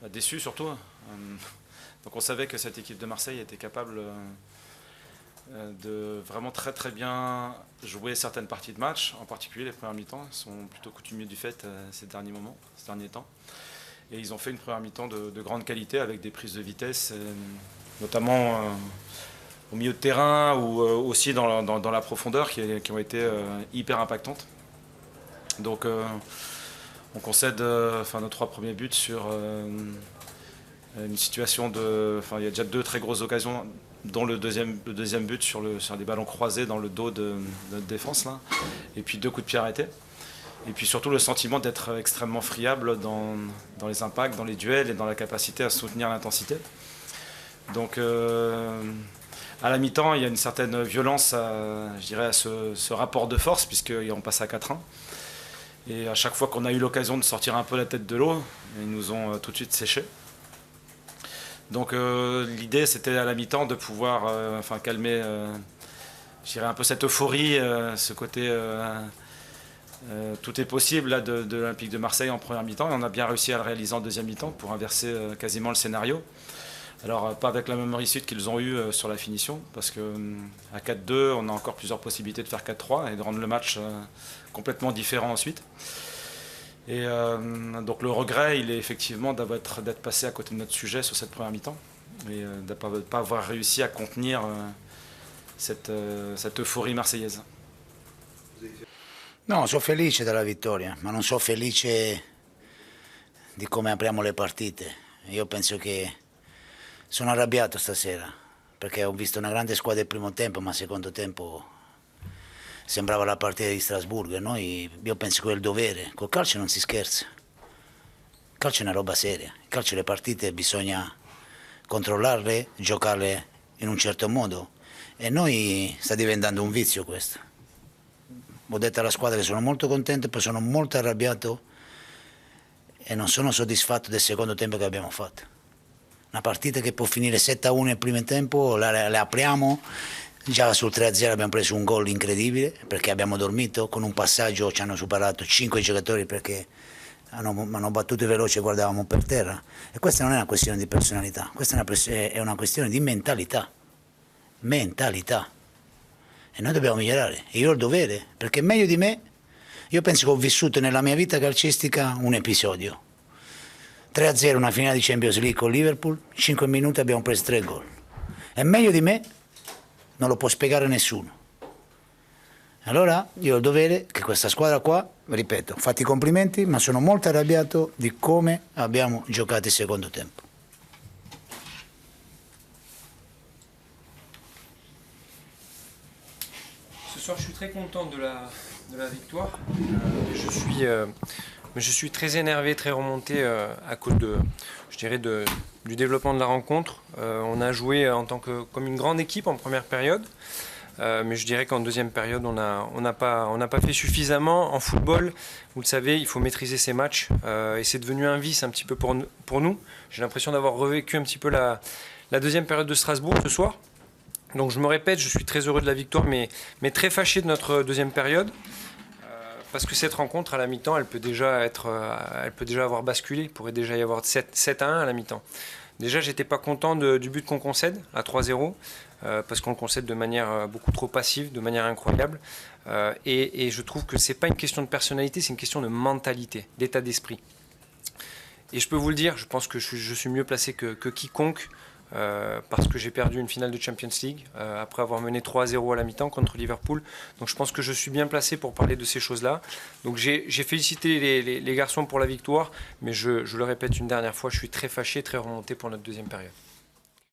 déçu surtout. Donc on savait que cette équipe de Marseille était capable de vraiment très très bien jouer certaines parties de match, en particulier les premières mi-temps. Ils sont plutôt coutumiers du fait ces derniers temps. Et ils ont fait une première mi-temps de grande qualité avec des prises de vitesse, notamment au milieu de terrain ou aussi dans la profondeur qui ont été hyper impactantes. Donc on concède nos 3 premiers buts sur une situation il y a déjà 2 très grosses occasions, dont le deuxième but sur des ballons croisés dans le dos de notre défense là, et puis 2 coups de pied arrêtés. Et puis surtout le sentiment d'être extrêmement friable dans les impacts, dans les duels et dans la capacité à soutenir l'intensité. Donc à la mi-temps, il y a une certaine violence à ce rapport de force, puisqu'on passe à 4-1. Et à chaque fois qu'on a eu l'occasion de sortir un peu la tête de l'eau, ils nous ont tout de suite séchés. Donc l'idée, c'était à la mi-temps de pouvoir calmer un peu cette euphorie, ce côté tout est possible là, de l'Olympique de Marseille en première mi-temps. Et on a bien réussi à le réaliser en deuxième mi-temps pour inverser quasiment le scénario. Alors pas avec la même réussite qu'ils ont eu sur la finition, parce qu'à 4-2, on a encore plusieurs possibilités de faire 4-3 et de rendre le match complètement différent ensuite. Et donc le regret, il est effectivement d'être passé à côté de notre sujet sur cette première mi-temps et de ne pas avoir réussi à contenir cette euphorie marseillaise. No, sono felice della vittoria, ma non sono felice di come apriamo le partite. Io penso che sono arrabbiato stasera, perché ho visto una grande squadra il primo tempo, ma il secondo tempo sembrava la partita di Strasburgo. E io penso che è il dovere, col calcio non si scherza. Il calcio è una roba seria, il calcio le partite bisogna controllarle, giocarle in un certo modo. E noi sta diventando un vizio questo. Ho detto alla squadra che sono molto contento, poi sono molto arrabbiato e non sono soddisfatto del secondo tempo che abbiamo fatto. Una partita che può finire 7-1 nel primo tempo, la apriamo, già sul 3-0 abbiamo preso un gol incredibile perché abbiamo dormito, con un passaggio ci hanno superato 5 giocatori perché hanno battuto veloce e guardavamo per terra. E questa non è una questione di personalità, questa è una questione di mentalità. Mentalità. E noi dobbiamo migliorare. E io ho il dovere, perché meglio di me, io penso che ho vissuto nella mia vita calcistica un episodio. 3-0 una finale di Champions League con Liverpool, 5 minuti abbiamo preso 3 gol. E meglio di me non lo può spiegare nessuno. Allora io ho il dovere che questa squadra qua, ripeto, fatti i complimenti, ma sono molto arrabbiato di come abbiamo giocato il secondo tempo. Ce soir, je suis très content de la victoire. Je suis très énervé, très remonté à cause du développement de la rencontre. On a joué comme une grande équipe en première période, mais je dirais qu'en deuxième période, on n'a pas fait suffisamment. En football, vous le savez, il faut maîtriser ses matchs et c'est devenu un vice un petit peu pour nous. J'ai l'impression d'avoir revécu un petit peu la deuxième période de Strasbourg ce soir. Donc je me répète, je suis très heureux de la victoire, mais très fâché de notre deuxième période, parce que cette rencontre à la mi-temps, elle peut déjà avoir basculé, il pourrait déjà y avoir 7-1 à la mi-temps. Déjà, j'étais pas content du but qu'on concède à 3-0, parce qu'on le concède de manière beaucoup trop passive, de manière incroyable, et je trouve que c'est pas une question de personnalité, c'est une question de mentalité, d'état d'esprit. Et je peux vous le dire, je pense que je suis mieux placé que quiconque, parce que j'ai perdu une finale de Champions League après avoir mené 3-0 à la mi-temps contre Liverpool. Donc je pense que je suis bien placé pour parler de ces choses-là. Donc j'ai félicité les garçons pour la victoire, mais je le répète une dernière fois, je suis très fâché, très remonté pour notre deuxième période.